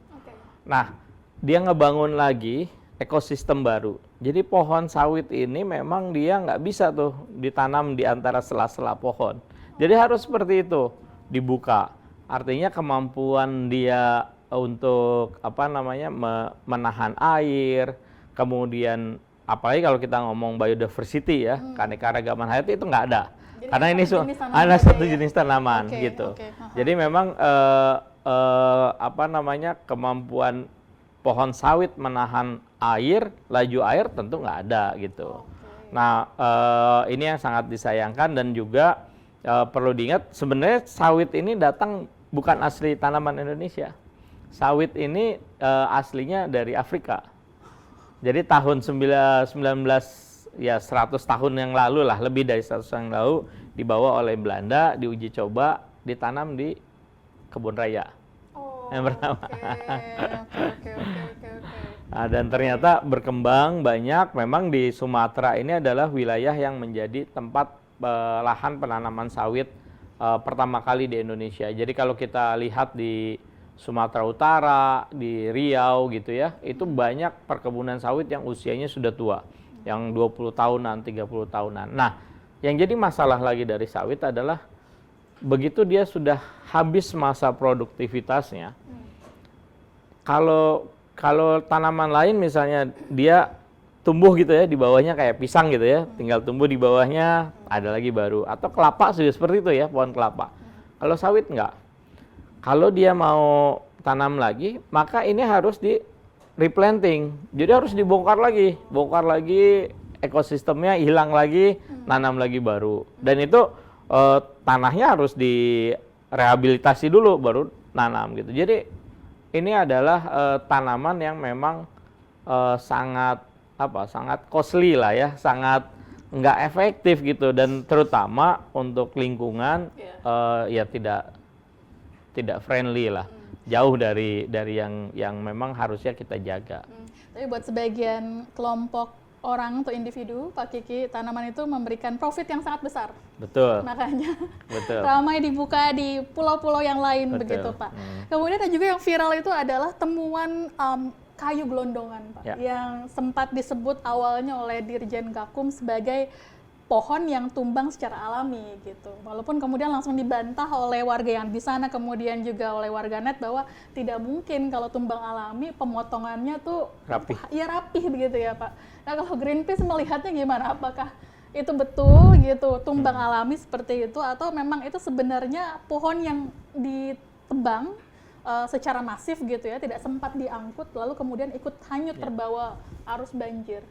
Nah, dia ngebangun lagi ekosistem baru. Jadi pohon sawit ini memang dia nggak bisa tuh ditanam di antara sela-sela pohon. Jadi harus seperti itu, dibuka. Artinya kemampuan dia untuk menahan air, kemudian apalagi kalau kita ngomong biodiversity ya, keanekaragaman hayati itu nggak ada. Jadi karena ini ada satu jenis tanaman gitu. Jadi memang kemampuan pohon sawit menahan air, laju air tentu nggak ada gitu. Nah ini yang sangat disayangkan, dan juga perlu diingat sebenarnya sawit ini datang bukan asli tanaman Indonesia. Sawit ini aslinya dari Afrika. Jadi tahun 100 tahun yang lalu lah, lebih dari 100 tahun yang lalu, dibawa oleh Belanda, diuji coba, ditanam di kebun raya. Yang pertama. Nah, dan ternyata berkembang banyak. Memang di Sumatera ini adalah wilayah yang menjadi tempat lahan penanaman sawit pertama kali di Indonesia. Jadi kalau kita lihat di Sumatera Utara, di Riau gitu ya, itu banyak perkebunan sawit yang usianya sudah tua, yang 20 tahunan, 30 tahunan. Nah, yang jadi masalah lagi dari sawit adalah begitu dia sudah habis masa produktivitasnya, kalau tanaman lain misalnya dia tumbuh gitu ya, di bawahnya kayak pisang gitu ya, tinggal tumbuh di bawahnya, ada lagi baru. Atau kelapa juga seperti itu ya, pohon kelapa. Kalau sawit enggak. Kalau dia mau tanam lagi, maka ini harus di replanting. Jadi harus dibongkar lagi ekosistemnya, hilang lagi, nanam lagi baru. Dan itu tanahnya harus direhabilitasi dulu baru nanam gitu. Jadi ini adalah tanaman yang memang sangat costly lah ya, sangat nggak efektif gitu, dan terutama untuk lingkungan ya tidak friendly lah, jauh dari yang memang harusnya kita jaga. Tapi buat sebagian kelompok orang atau individu, Pak Kiki, tanaman itu memberikan profit yang sangat besar. Betul. Makanya ramai dibuka di pulau-pulau yang lain. Betul. Begitu Pak. Kemudian ada juga yang viral itu adalah temuan kayu gelondongan Pak, yang sempat disebut awalnya oleh Dirjen Gakum sebagai pohon yang tumbang secara alami gitu. Walaupun kemudian langsung dibantah oleh warga yang di sana, kemudian juga oleh warganet bahwa tidak mungkin kalau tumbang alami pemotongannya tuh rapih begitu ya Pak. Nah kalau Greenpeace melihatnya gimana? Apakah itu betul gitu tumbang alami seperti itu, atau memang itu sebenarnya pohon yang ditebang secara masif gitu ya, tidak sempat diangkut lalu kemudian ikut hanyut terbawa arus banjir?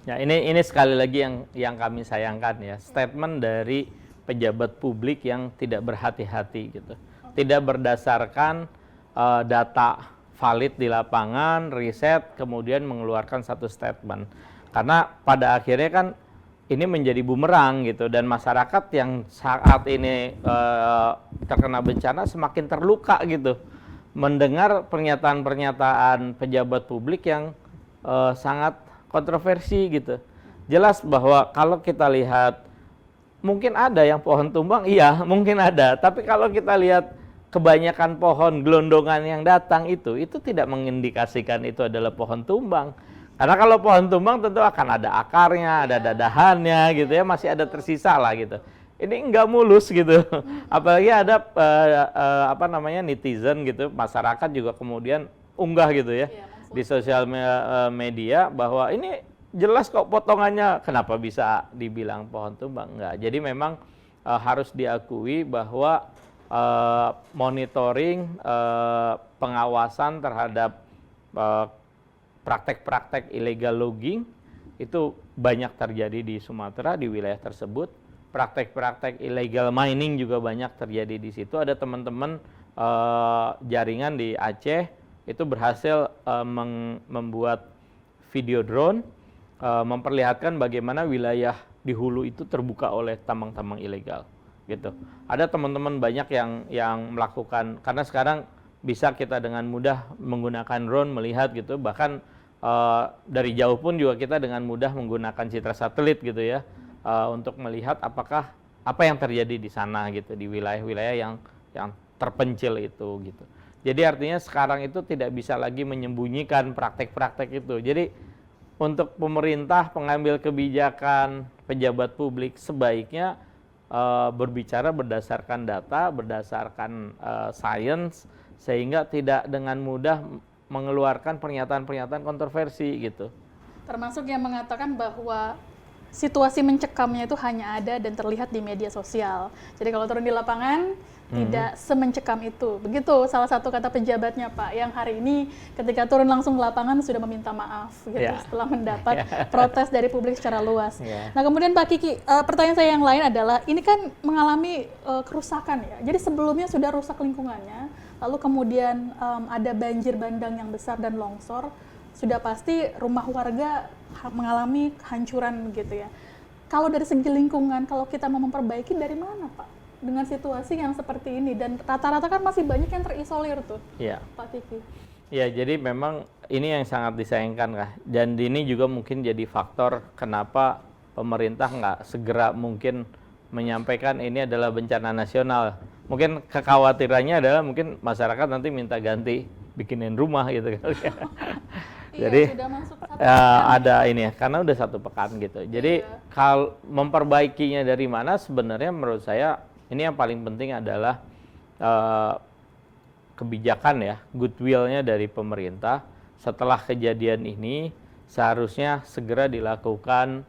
Ya, ini sekali lagi yang kami sayangkan ya, statement dari pejabat publik yang tidak berhati-hati gitu. Tidak berdasarkan data valid di lapangan, riset, kemudian mengeluarkan satu statement. Karena pada akhirnya kan ini menjadi bumerang gitu, dan masyarakat yang saat ini terkena bencana semakin terluka gitu. mendengar pernyataan-pernyataan pejabat publik yang sangat kontroversi gitu. Jelas bahwa kalau kita lihat mungkin ada yang pohon tumbang, iya mungkin ada. Tapi kalau kita lihat kebanyakan pohon gelondongan yang datang itu tidak mengindikasikan itu adalah pohon tumbang. Karena kalau pohon tumbang tentu akan ada akarnya, ada dadahannya gitu ya, masih ada tersisa lah gitu. Ini enggak mulus gitu. Apalagi ada netizen gitu, masyarakat juga kemudian unggah gitu ya di sosial media bahwa ini jelas kok potongannya, kenapa bisa dibilang pohon tumbang? Enggak. Jadi memang harus diakui bahwa monitoring, pengawasan terhadap praktek-praktek illegal logging itu banyak terjadi di Sumatera, di wilayah tersebut. Praktek-praktek illegal mining juga banyak terjadi di situ. Ada teman-teman jaringan di Aceh itu berhasil membuat video drone memperlihatkan bagaimana wilayah di hulu itu terbuka oleh tambang-tambang ilegal gitu. Ada teman-teman banyak yang melakukan, karena sekarang bisa kita dengan mudah menggunakan drone melihat gitu, bahkan dari jauh pun juga kita dengan mudah menggunakan citra satelit gitu ya, untuk melihat apa yang terjadi di sana gitu, di wilayah-wilayah yang terpencil itu gitu. Jadi artinya sekarang itu tidak bisa lagi menyembunyikan praktek-praktek itu. Jadi untuk pemerintah, pengambil kebijakan, pejabat publik sebaiknya berbicara berdasarkan data, berdasarkan sains, sehingga tidak dengan mudah mengeluarkan pernyataan-pernyataan kontroversi gitu. Termasuk yang mengatakan bahwa situasi mencekamnya itu hanya ada dan terlihat di media sosial. Jadi kalau turun di lapangan tidak semencekam itu. Begitu salah satu kata pejabatnya Pak, yang hari ini ketika turun langsung ke lapangan sudah meminta maaf gitu setelah mendapat protes dari publik secara luas. Nah kemudian Pak Kiki, pertanyaan saya yang lain adalah ini kan mengalami kerusakan ya. Jadi sebelumnya sudah rusak lingkungannya, lalu kemudian ada banjir bandang yang besar dan longsor, sudah pasti rumah warga mengalami kehancuran gitu ya. Kalau dari segi lingkungan, kalau kita mau memperbaiki dari mana Pak? Dengan situasi yang seperti ini, dan rata-rata kan masih banyak yang terisolir tuh, Pak Kiki. Ya, jadi memang ini yang sangat disayangkan kah, dan ini juga mungkin jadi faktor kenapa pemerintah nggak segera mungkin menyampaikan ini adalah bencana nasional. Mungkin kekhawatirannya adalah mungkin masyarakat nanti minta ganti bikinin rumah gitu kan. Jadi sudah masuk ada ini ya, karena udah 1 pekan gitu. Jadi kalau memperbaikinya dari mana, sebenarnya menurut saya ini yang paling penting adalah kebijakan ya, goodwill-nya dari pemerintah. Setelah kejadian ini seharusnya segera dilakukan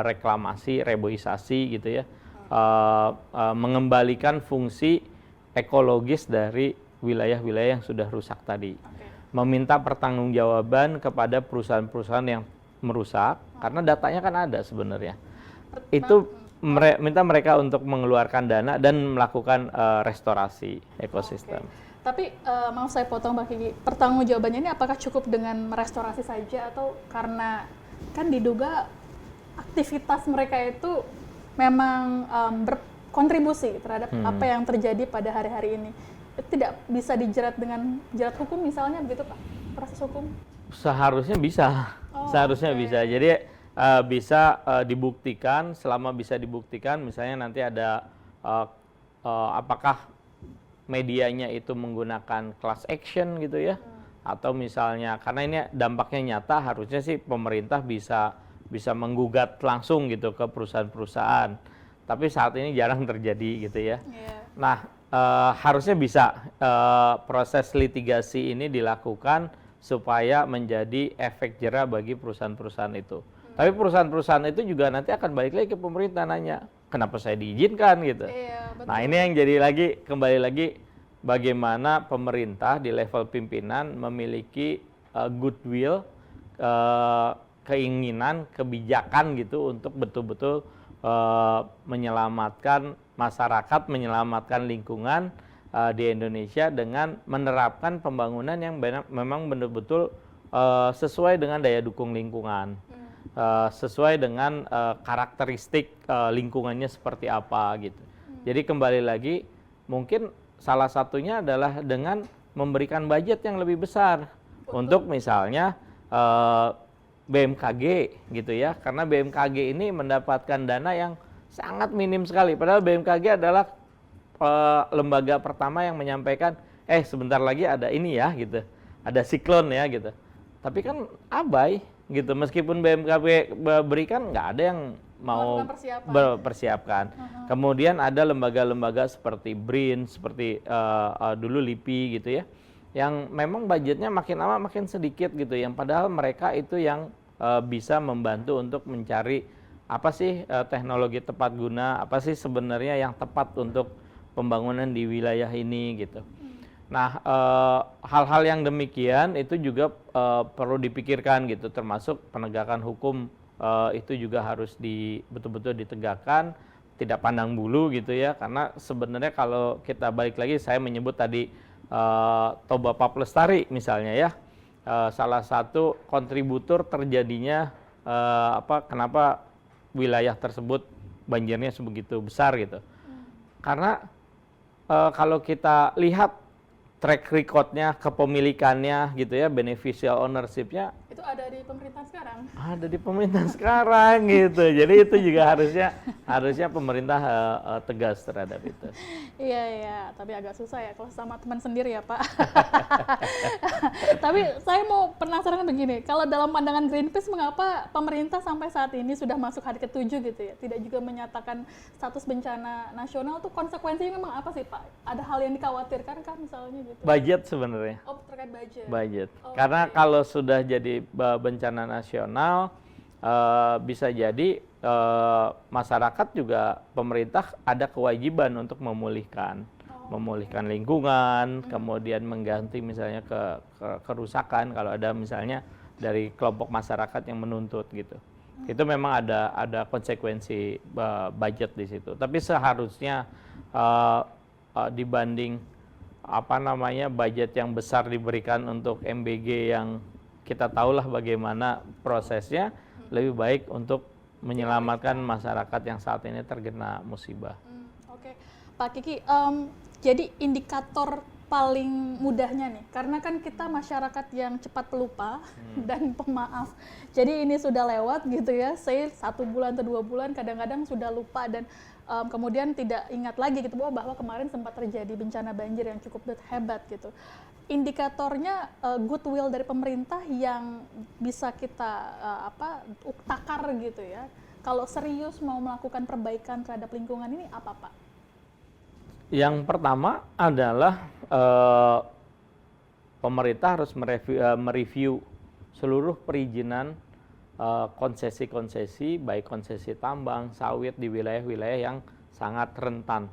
reklamasi, reboisasi gitu ya, mengembalikan fungsi ekologis dari wilayah-wilayah yang sudah rusak tadi. Meminta pertanggungjawaban kepada perusahaan-perusahaan yang merusak, karena datanya kan ada sebenarnya. Itu minta mereka untuk mengeluarkan dana dan melakukan restorasi ekosistem. Tapi mau saya potong Mbak Kiki, pertanggungjawabannya ini apakah cukup dengan merestorasi saja, atau karena kan diduga aktivitas mereka itu memang berkontribusi terhadap apa yang terjadi pada hari-hari ini, tidak bisa dijerat dengan jerat hukum misalnya begitu Pak, proses hukum? Seharusnya bisa, bisa. Jadi bisa dibuktikan, selama bisa dibuktikan, misalnya nanti ada apakah medianya itu menggunakan class action gitu ya, atau misalnya karena ini dampaknya nyata, harusnya sih pemerintah bisa menggugat langsung gitu ke perusahaan-perusahaan, tapi saat ini jarang terjadi gitu ya. Nah harusnya bisa proses litigasi ini dilakukan supaya menjadi efek jera bagi perusahaan-perusahaan itu. Tapi perusahaan-perusahaan itu juga nanti akan balik lagi ke pemerintah nanya, kenapa saya diizinkan gitu. Nah ini yang jadi kembali lagi bagaimana pemerintah di level pimpinan memiliki goodwill, keinginan, kebijakan gitu untuk betul-betul menyelamatkan masyarakat, menyelamatkan lingkungan di Indonesia dengan menerapkan pembangunan yang memang betul-betul sesuai dengan daya dukung lingkungan. Sesuai dengan karakteristik lingkungannya seperti apa gitu. Jadi kembali lagi mungkin salah satunya adalah dengan memberikan budget yang lebih besar untuk misalnya BMKG gitu ya, karena BMKG ini mendapatkan dana yang sangat minim sekali, padahal BMKG adalah lembaga pertama yang menyampaikan sebentar lagi ada ini ya gitu, ada siklon ya gitu, tapi kan abai gitu, meskipun BMKG berikan nggak ada yang mau berpersiapkan. Kemudian ada lembaga-lembaga seperti BRIN, seperti dulu LIPI gitu ya, yang memang budgetnya makin lama makin sedikit gitu, yang padahal mereka itu yang bisa membantu untuk mencari apa sih teknologi tepat guna, apa sih sebenarnya yang tepat untuk pembangunan di wilayah ini gitu. Nah, hal-hal yang demikian itu juga perlu dipikirkan gitu, termasuk penegakan hukum itu juga harus betul-betul ditegakkan, tidak pandang bulu gitu ya, karena sebenarnya kalau kita balik lagi, saya menyebut tadi Toba Pap Lestari misalnya ya, salah satu kontributor terjadinya kenapa wilayah tersebut banjirnya sebegitu besar gitu, karena kalau kita lihat track recordnya, kepemilikannya gitu ya, beneficial ownership-nya itu ada di pemerintah sekarang. Ada di pemerintah sekarang gitu. Jadi itu juga harusnya pemerintah tegas terhadap itu. Iya, tapi agak susah ya kalau sama teman sendiri ya, Pak. Tapi saya mau penasaran begini, kalau dalam pandangan Greenpeace, mengapa pemerintah sampai saat ini sudah masuk hari ke-7 gitu ya, tidak juga menyatakan status bencana nasional, tuh konsekuensinya memang apa sih, Pak? Ada hal yang dikhawatirkan kah misalnya gitu? Budget sebenarnya. Oh, terkait budget. Budget. Karena kalau sudah jadi bencana nasional, bisa jadi masyarakat juga, pemerintah ada kewajiban untuk memulihkan lingkungan, kemudian mengganti misalnya kerusakan kalau ada misalnya dari kelompok masyarakat yang menuntut gitu. Itu memang ada konsekuensi budget di situ. Tapi seharusnya dibanding budget yang besar diberikan untuk MBG yang kita tahulah bagaimana prosesnya, lebih baik untuk menyelamatkan masyarakat yang saat ini terkena musibah. Oke. Pak Kiki, jadi indikator paling mudahnya nih, karena kan kita masyarakat yang cepat pelupa dan pemaaf, jadi ini sudah lewat gitu ya, saya 1 bulan atau 2 bulan kadang-kadang sudah lupa dan kemudian tidak ingat lagi gitu bahwa kemarin sempat terjadi bencana banjir yang cukup hebat gitu. Indikatornya goodwill dari pemerintah yang bisa kita takar gitu ya. Kalau serius mau melakukan perbaikan terhadap lingkungan ini apa, Pak? Yang pertama adalah pemerintah harus mereview seluruh perizinan konsesi-konsesi, baik konsesi tambang, sawit di wilayah-wilayah yang sangat rentan.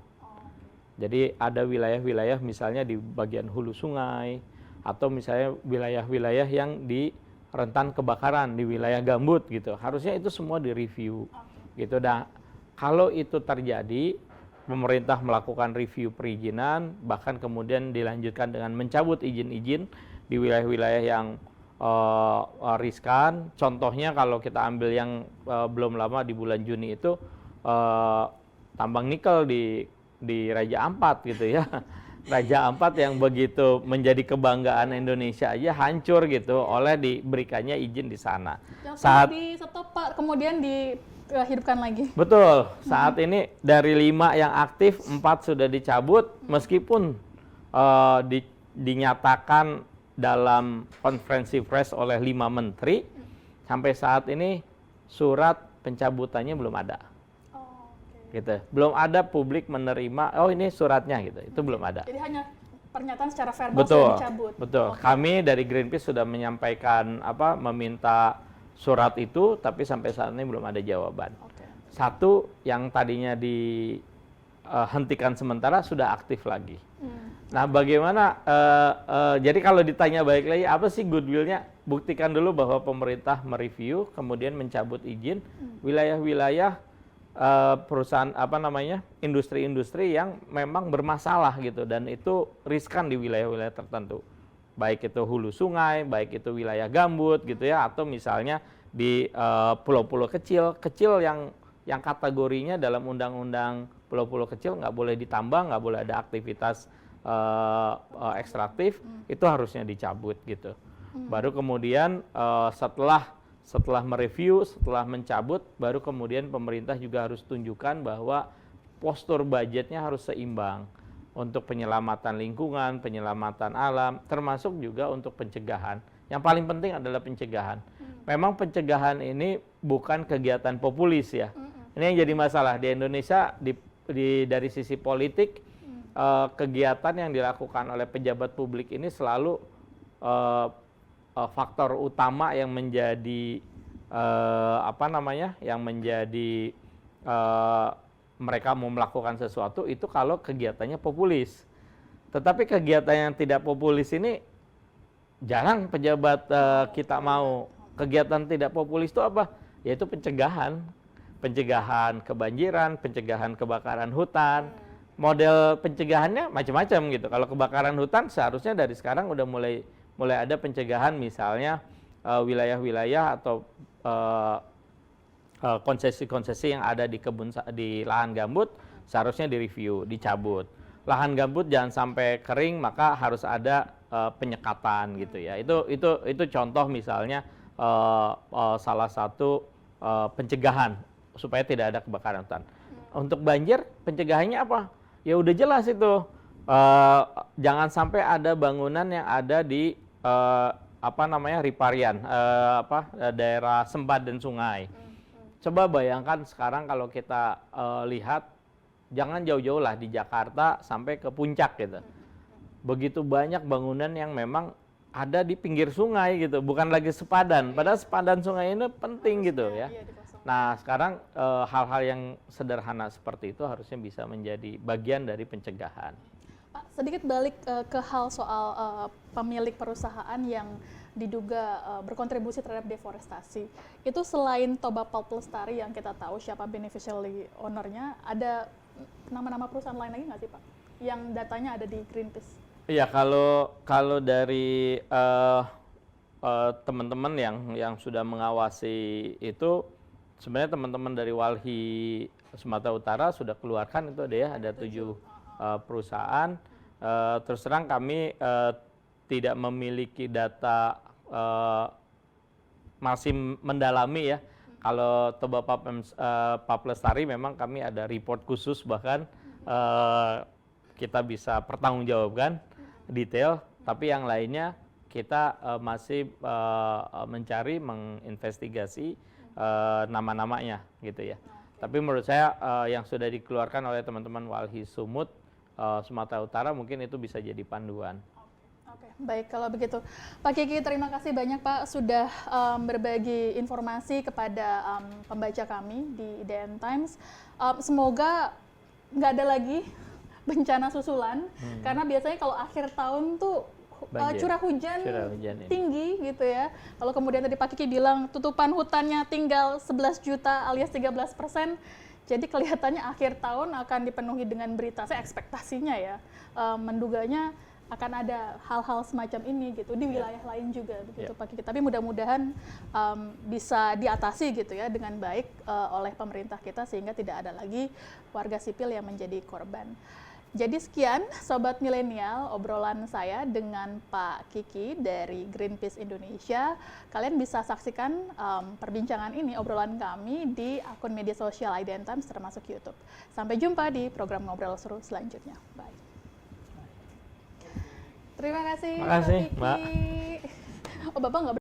Jadi ada wilayah-wilayah misalnya di bagian hulu sungai, atau misalnya wilayah-wilayah yang di rentan kebakaran, di wilayah gambut gitu. Harusnya itu semua direview gitu. Nah, kalau itu terjadi, pemerintah melakukan review perizinan, bahkan kemudian dilanjutkan dengan mencabut izin-izin di wilayah-wilayah yang riskan. Contohnya kalau kita ambil yang belum lama di bulan Juni itu tambang nikel di Raja Ampat gitu ya. Raja Ampat yang begitu menjadi kebanggaan Indonesia aja hancur gitu oleh diberikannya izin di sana. Yang saat di stop, Pak, kemudian dihidupkan lagi. Betul. Saat ini dari 5 yang aktif, 4 sudah dicabut, meskipun dinyatakan dalam konferensi pers oleh 5 menteri, sampai saat ini surat pencabutannya belum ada. Gitu. Belum ada publik menerima, ini suratnya gitu. Itu belum ada. Jadi hanya pernyataan secara verbal sudah dicabut. Betul. Kami dari Greenpeace sudah menyampaikan meminta surat itu, tapi sampai saat ini belum ada jawaban. Satu yang tadinya dihentikan sementara sudah aktif lagi. Nah, bagaimana? Jadi kalau ditanya balik lagi, apa sih goodwill-nya? Buktikan dulu bahwa pemerintah mereview, kemudian mencabut izin wilayah-wilayah perusahaan industri-industri yang memang bermasalah gitu, dan itu riskan di wilayah-wilayah tertentu. Baik itu hulu sungai, baik itu wilayah gambut gitu ya, atau misalnya di pulau-pulau kecil yang kategorinya dalam undang-undang pulau-pulau kecil nggak boleh ditambang, nggak boleh ada aktivitas ekstraktif itu harusnya dicabut gitu. Baru kemudian setelah mereview, setelah mencabut, baru kemudian pemerintah juga harus tunjukkan bahwa postur budgetnya harus seimbang untuk penyelamatan lingkungan, penyelamatan alam, termasuk juga untuk pencegahan. Yang paling penting adalah pencegahan. Memang pencegahan ini bukan kegiatan populis ya. Ini yang jadi masalah di Indonesia dari sisi politik, kegiatan yang dilakukan oleh pejabat publik ini selalu faktor utama yang menjadi yang menjadi mereka mau melakukan sesuatu itu kalau kegiatannya populis. Tetapi kegiatan yang tidak populis ini jarang pejabat kita mau. Kegiatan tidak populis itu apa? Yaitu pencegahan. Pencegahan kebanjiran, pencegahan kebakaran hutan. Model pencegahannya macam-macam gitu. Kalau kebakaran hutan seharusnya dari sekarang udah mulai ada pencegahan, misalnya wilayah-wilayah atau konsesi-konsesi yang ada di lahan gambut seharusnya direview, dicabut. Lahan gambut jangan sampai kering, maka harus ada penyekatan gitu ya. Itu contoh misalnya salah satu pencegahan supaya tidak ada kebakaran hutan. Untuk banjir pencegahannya apa? Ya udah jelas itu. Jangan sampai ada bangunan yang ada di riparian, daerah sempadan sungai. Coba bayangkan sekarang kalau kita lihat, jangan jauh-jauh lah di Jakarta sampai ke puncak gitu. Begitu banyak bangunan yang memang ada di pinggir sungai gitu, bukan lagi sepadan. Padahal sepadan sungai ini penting gitu ya. Nah sekarang hal-hal yang sederhana seperti itu harusnya bisa menjadi bagian dari pencegahan. Pak, sedikit balik ke hal soal pemilik perusahaan yang diduga berkontribusi terhadap deforestasi. Itu selain Toba Pulp Lestari yang kita tahu siapa beneficiary owner-nya, ada nama-nama perusahaan lain lagi nggak sih Pak? Yang datanya ada di Greenpeace? Iya, kalau dari teman-teman yang sudah mengawasi itu, sebenarnya teman-teman dari Walhi Sumatera Utara sudah keluarkan itu ada 7 perusahaan. Terus terang kami tidak memiliki data, masih mendalami ya. Kalau Toba Pulp Lestari memang kami ada report khusus, bahkan kita bisa pertanggungjawabkan detail, tapi yang lainnya kita masih mencari, menginvestigasi nama-namanya gitu ya. Tapi menurut saya yang sudah dikeluarkan oleh teman-teman Walhi Sumut Sumatera Utara mungkin itu bisa jadi panduan. Oke, baik kalau begitu. Pak Kiki, terima kasih banyak Pak sudah berbagi informasi kepada pembaca kami di IDN Times. Semoga nggak ada lagi bencana susulan, karena biasanya kalau akhir tahun tuh curah hujan tinggi gitu ya. Kalau kemudian tadi Pak Kiki bilang tutupan hutannya tinggal 11 juta alias 13%, jadi kelihatannya akhir tahun akan dipenuhi dengan berita. Saya ekspektasinya ya, menduganya akan ada hal-hal semacam ini gitu di wilayah lain juga begitu Pak Kiki. Tapi mudah-mudahan bisa diatasi gitu ya dengan baik oleh pemerintah kita sehingga tidak ada lagi warga sipil yang menjadi korban. Jadi sekian Sobat Milenial obrolan saya dengan Pak Kiki dari Greenpeace Indonesia. Kalian bisa saksikan perbincangan ini, obrolan kami di akun media sosial IDN Times termasuk YouTube. Sampai jumpa di program Ngobrol Seru selanjutnya. Bye. Terima kasih, Pak Kiki. Mbak. Oh, Bapak nggak